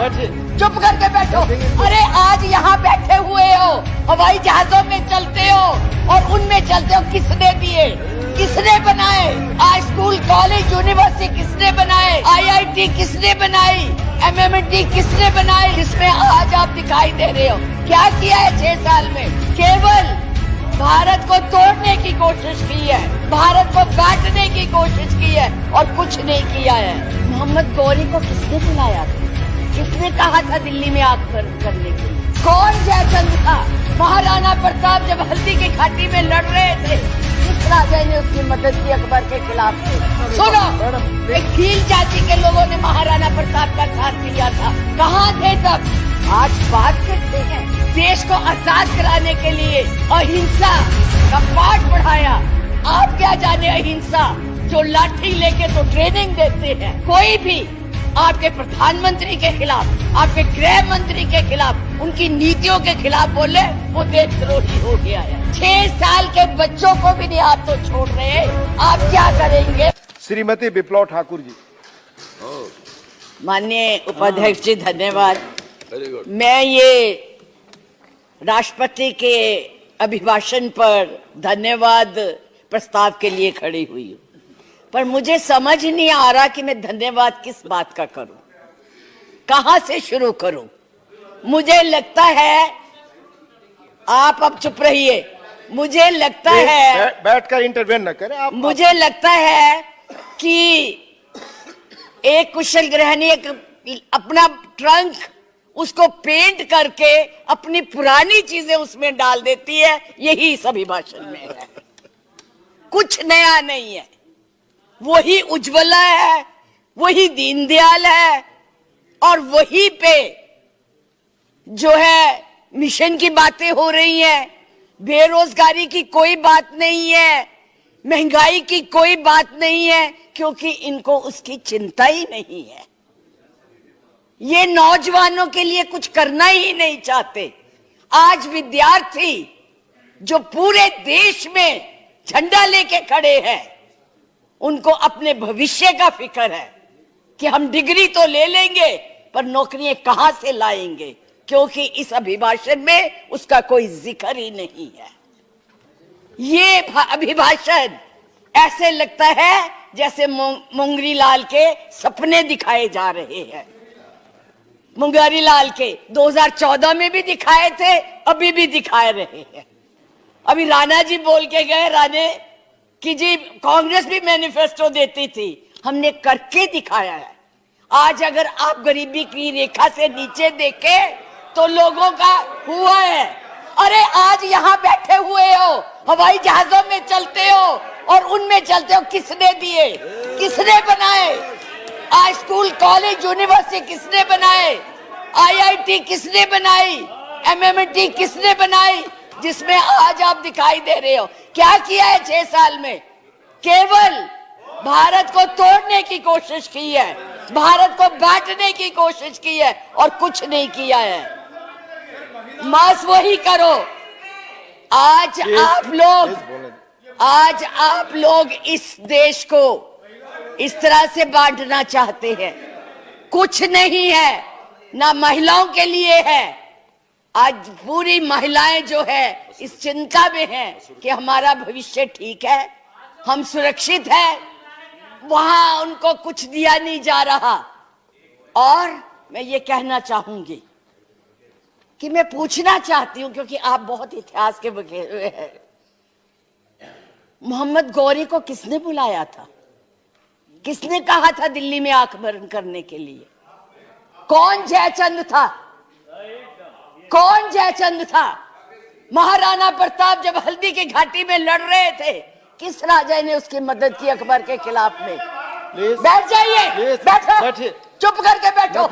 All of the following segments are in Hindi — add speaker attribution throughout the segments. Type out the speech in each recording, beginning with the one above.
Speaker 1: चुप करके बैठो। अरे आज यहाँ बैठे हुए हो, हवाई जहाजों में चलते हो और उनमें चलते हो, किसने दिए, किसने बनाए? आज स्कूल कॉलेज यूनिवर्सिटी किसने बनाए? IIT किसने बनाई? MMT किसने बनाए? जिसमें आज आप दिखाई दे रहे हो। क्या किया है 6 साल में? केवल भारत को तोड़ने की कोशिश की है, भारत को बांटने की कोशिश की है और कुछ नहीं किया है। मोहम्मद गौरी को किसने बुलाया था? किसने कहा था दिल्ली में आग करने के लिए? कौन जयचंद था? महाराणा प्रताप जब हल्दी की घाटी में लड़ रहे थे, किस राजा ने उसकी मदद की अकबर के खिलाफ? सुनो, एक भील जाति के लोगों ने महाराणा प्रताप का साथ दिया था। कहाँ थे तब? आज बात करते हैं देश को आजाद कराने के लिए अहिंसा का पाठ पढ़ाया। आप क्या जाने अहिंसा, जो लाठी लेके तो ट्रेनिंग देते हैं। कोई भी आपके प्रधानमंत्री के खिलाफ, आपके गृह मंत्री के खिलाफ, उनकी नीतियों के खिलाफ बोले, वो देशद्रोही हो गया है। 6 साल के बच्चों को भी नहीं आप तो छोड़ रहे, आप क्या करेंगे?
Speaker 2: श्रीमती विप्लव ठाकुर जी।
Speaker 1: माननीय उपाध्यक्ष जी, धन्यवाद। मैं ये राष्ट्रपति के अभिभाषण पर धन्यवाद प्रस्ताव के लिए खड़ी हुई हूँ, पर मुझे समझ नहीं आ रहा कि मैं धन्यवाद किस बात का करूं, कहां से शुरू करूं। मुझे लगता है, आप अब चुप रहिए, मुझे लगता है
Speaker 2: बैठकर इंटरवेन न करें आप।
Speaker 1: मुझे लगता है कि एक कुशल गृहिणी अपना ट्रंक उसको पेंट करके अपनी पुरानी चीजें उसमें डाल देती है। यही इस अभिभाषण में है, कुछ नया नहीं है। वही उज्ज्वला है, वही दीनदयाल है, और वही पे जो है मिशन की बातें हो रही हैं। बेरोजगारी की कोई बात नहीं है, महंगाई की कोई बात नहीं है, क्योंकि इनको उसकी चिंता ही नहीं है। ये नौजवानों के लिए कुछ करना ही नहीं चाहते। आज विद्यार्थी जो पूरे देश में झंडा लेके खड़े हैं, उनको अपने भविष्य का फिक्र है कि हम डिग्री तो ले लेंगे पर नौकरियां कहां से लाएंगे, क्योंकि इस अभिभाषण में उसका कोई जिक्र ही नहीं है। ये अभिभाषण ऐसे लगता है जैसे मुंगरी लाल के सपने दिखाए जा रहे हैं। मुंगरी लाल के 2014 में भी दिखाए थे, अभी भी दिखाए रहे हैं। अभी राणा जी बोल के गए, राणे कि जी कांग्रेस भी मैनिफेस्टो देती थी, हमने करके दिखाया है। आज अगर आप गरीबी की रेखा से नीचे देखे तो लोगों का हुआ है। अरे आज यहाँ बैठे हुए हो, हवाई जहाजों में चलते हो और उनमें चलते हो, किसने दिए, किसने बनाए? आज स्कूल कॉलेज यूनिवर्सिटी किसने बनाए? IIT किसने बनाई? MMT किसने बनाई? जिसमें आज आप दिखाई दे रहे हो। क्या किया है 6 साल में? केवल भारत को तोड़ने की कोशिश की है, भारत को बांटने की कोशिश की है और कुछ नहीं किया है। बस वही करो। आज आप लोग इस देश को इस तरह से बांटना चाहते हैं। कुछ नहीं है, ना महिलाओं के लिए है। आज पूरी महिलाएं जो है इस चिंता में हैं कि हमारा भविष्य ठीक है, हम सुरक्षित हैं, वहां उनको कुछ दिया नहीं जा रहा। और मैं ये कहना चाहूंगी कि मैं पूछना चाहती हूं, क्योंकि आप बहुत इतिहास के बखे हुए हैं, मोहम्मद गौरी को किसने बुलाया था? किसने कहा था दिल्ली में आग बंद करने के लिए? कौन जयचंद था? कौन जयचंद था? महाराणा प्रताप जब हल्दी की घाटी में लड़ रहे थे, किस राजा ने उसकी मदद की अकबर के खिलाफ में? बैठ जाइए, बैठो, चुप करके बैठो।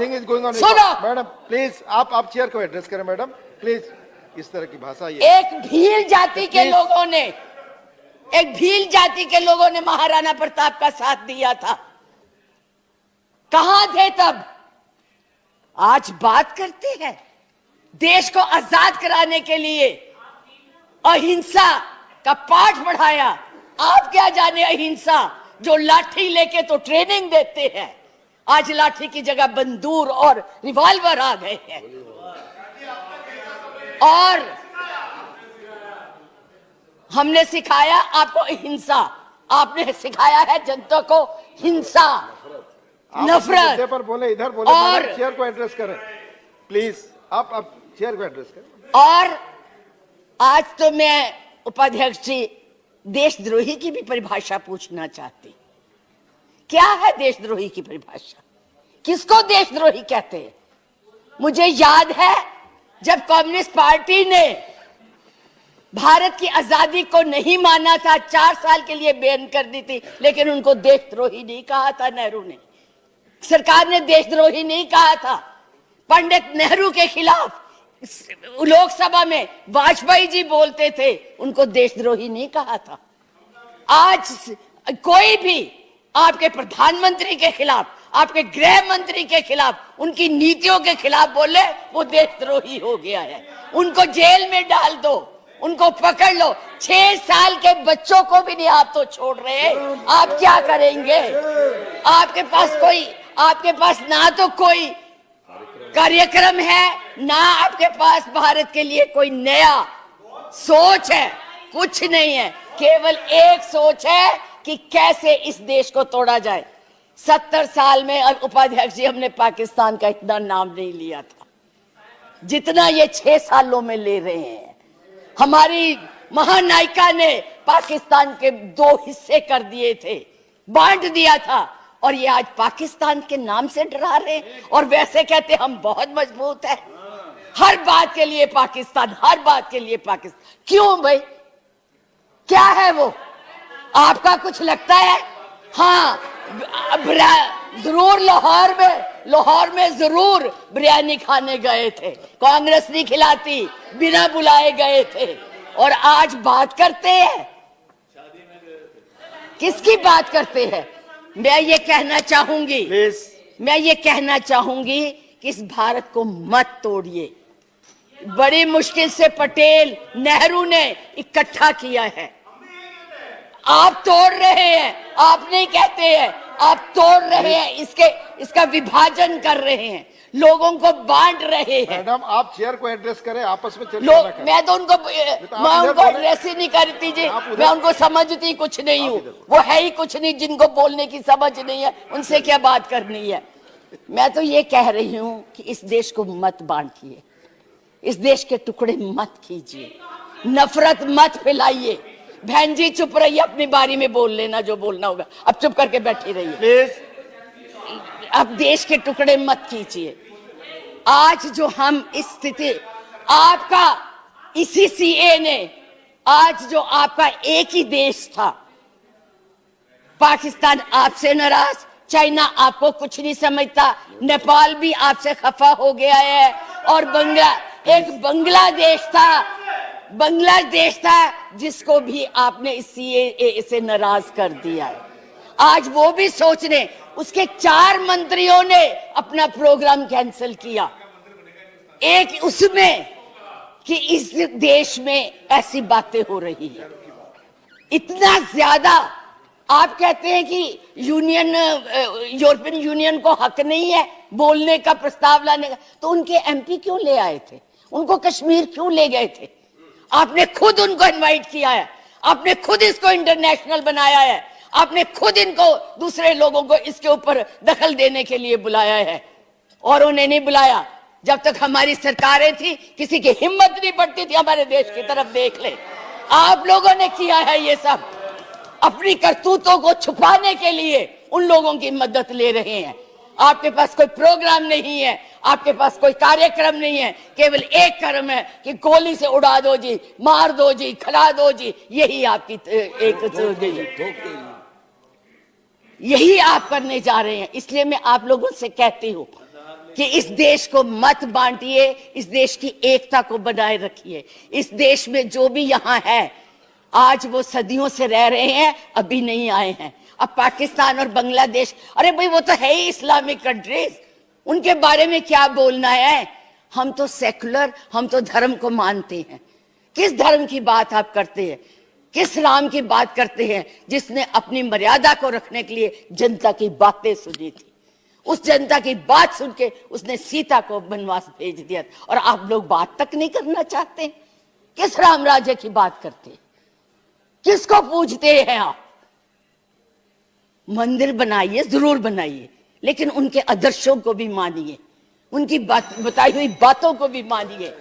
Speaker 1: सुनो
Speaker 2: मैडम, प्लीज आप चेयर को एड्रेस करें मैडम, प्लीज। इस तरह की भाषा
Speaker 1: एक भील जाति के लोगों ने, एक भील जाति के लोगों ने महाराणा प्रताप का साथ दिया था। कहां थे तब? आज बात करते हैं देश को आजाद कराने के लिए अहिंसा का पाठ पढ़ाया। आप क्या जाने अहिंसा, जो लाठी लेके तो ट्रेनिंग देते हैं। आज लाठी की जगह बंदूक और रिवॉल्वर आ गए हैं। और हमने सिखाया आपको हिंसा, आपने सिखाया है जनता को हिंसा, नफरत
Speaker 2: पर बोले, इधर बोले,
Speaker 1: और
Speaker 2: चेयर को एड्रेस करें प्लीज। आप चेयर को एड्रेस करें।
Speaker 1: और आज तो मैं उपाध्यक्ष जी देशद्रोही की भी परिभाषा पूछना चाहती। क्या है देशद्रोही की परिभाषा? किसको देशद्रोही कहते हैं? मुझे याद है जब कम्युनिस्ट पार्टी ने भारत की आजादी को नहीं माना था, 4 साल के लिए बैन कर दी थी, लेकिन उनको देशद्रोही नहीं कहा था। नेहरू ने, सरकार ने देशद्रोही नहीं कहा था। पंडित नेहरू के खिलाफ लोकसभा में वाजपेयी जी बोलते थे, उनको देशद्रोही नहीं कहा था। आज कोई भी आपके प्रधानमंत्री के खिलाफ, आपके गृह मंत्री के खिलाफ, उनकी नीतियों के खिलाफ बोले, वो देशद्रोही हो गया है। उनको जेल में डाल दो, उनको पकड़ लो। 6 साल के बच्चों को भी नहीं आप तो छोड़ रहे। आप क्या करेंगे? आपके पास ना तो कोई कार्यक्रम है, ना आपके पास भारत के लिए कोई नया सोच है, कुछ नहीं है। केवल एक सोच है कि कैसे इस देश को तोड़ा जाए। 70 साल में उपाध्यक्ष जी हमने पाकिस्तान का इतना नाम नहीं लिया था जितना ये 6 सालों में ले रहे हैं। हमारी महानायिका ने पाकिस्तान के 2 हिस्से कर दिए थे, बांट दिया था, और ये आज पाकिस्तान के नाम से डरा रहे हैं। और वैसे कहते हम बहुत मजबूत है, हर बात के लिए पाकिस्तान, हर बात के लिए पाकिस्तान। क्यों भाई? क्या है वो? आपका कुछ लगता है? हाँ, जरूर लाहौर में जरूर बिरयानी खाने गए थे, कांग्रेस नहीं खिलाती, बिना बुलाए गए थे। और आज बात करते हैं, किसकी बात करते हैं? मैं ये कहना चाहूंगी कि इस भारत को मत तोड़िए। बड़ी मुश्किल से पटेल नेहरू ने इकट्ठा किया है, आप तोड़ रहे हैं। आप नहीं कहते हैं, आप तोड़ रहे हैं, इसका विभाजन कर रहे हैं, लोगों को बांट रहे हैं।
Speaker 2: मैडम आप चेयर को एड्रेस करें, आपस में चर्चा करें।
Speaker 1: मैं तो उनको एड्रेस ही नहीं करती जी, मैं उनको समझती कुछ नहीं हूँ। वो है ही कुछ नहीं, जिनको बोलने की समझ नहीं है, उनसे क्या बात करनी है। मैं तो ये कह रही हूँ कि इस देश को मत बांटिए, इस देश के टुकड़े मत कीजिए, नफरत मत फैलाइए। बहन जी चुप रहिए, अपनी बारी में बोल लेना जो बोलना होगा, अब चुप करके बैठी रहिए
Speaker 2: प्लीज।
Speaker 1: अब देश के टुकड़े मत कीजिए। आज जो हम इस स्थिति, आपका इसी सीए ने, आज जो आपका एक ही देश था, पाकिस्तान आपसे नाराज, चाइना आपको कुछ नहीं समझता, नेपाल भी आपसे खफा हो गया है, और बांग्लादेश था जिसको भी आपने इस सीएए से नाराज कर दिया है। आज वो भी सोच रहे, उसके 4 मंत्रियों ने अपना प्रोग्राम कैंसिल किया। एक उसमें कि इस देश में ऐसी बातें हो रही है, इतना ज्यादा। आप कहते हैं कि यूरोपियन यूनियन को हक नहीं है बोलने का, प्रस्ताव लाने का, तो उनके एमपी क्यों ले आए थे? उनको कश्मीर क्यों ले गए थे? आपने खुद उनको इनवाइट किया है, आपने खुद इसको इंटरनेशनल बनाया है, आपने खुद इनको, दूसरे लोगों को इसके ऊपर दखल देने के लिए बुलाया है। और उन्हें नहीं बुलाया जब तक हमारी सरकारें थी, किसी की हिम्मत नहीं पड़ती थी हमारे देश की तरफ देख ले। आप लोगों ने किया है ये सब, अपनी करतूतों को छुपाने के लिए उन लोगों की मदद ले रहे हैं। आपके पास कोई प्रोग्राम नहीं है, आपके पास कोई कार्यक्रम नहीं है, केवल एक कर्म है कि गोली से उड़ा दो जी, मार दो जी, खिला दो जी, यही आपकी यही आप करने जा रहे हैं। इसलिए मैं आप लोगों से कहती हूं कि इस देश को मत बांटिए, इस देश की एकता को बनाए रखिए। इस देश में जो भी यहाँ है, आज वो सदियों से रह रहे हैं, अभी नहीं आए हैं। अब पाकिस्तान और बांग्लादेश, अरे भाई वो तो है ही इस्लामिक कंट्रीज, उनके बारे में क्या बोलना है? हम तो सेकुलर, हम तो धर्म को मानते हैं। किस धर्म की बात आप करते हैं? किस राम की बात करते हैं जिसने अपनी मर्यादा को रखने के लिए जनता की बातें सुनी थी? उस जनता की बात सुन के उसने सीता को वनवास भेज दिया, और आप लोग बात तक नहीं करना चाहते। किस राम राज्य की बात करते, किसको पूजते हैं आप? मंदिर बनाइए, जरूर बनाइए, लेकिन उनके आदर्शों को भी मानिए, उनकी बताई हुई बातों को भी मानिए।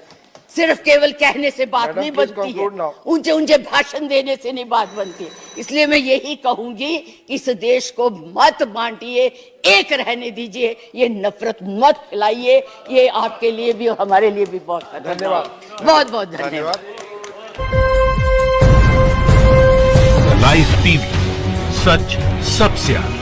Speaker 1: सिर्फ केवल कहने से बात
Speaker 2: Madam,
Speaker 1: नहीं
Speaker 2: please
Speaker 1: बनती है,
Speaker 2: conclude now.
Speaker 1: ऊंचे ऊंचे भाषण देने से नहीं बात बनती। इसलिए मैं यही कहूंगी कि इस देश को मत बांटिए, एक रहने दीजिए, ये नफरत मत फैलाइए। ये आपके लिए भी और हमारे लिए भी बहुत खतरनाक।
Speaker 2: धन्यवाद।
Speaker 1: बहुत बहुत धन्यवाद।
Speaker 2: धन्यवाद।
Speaker 3: लाइव टीवी, सच सबसे आगे।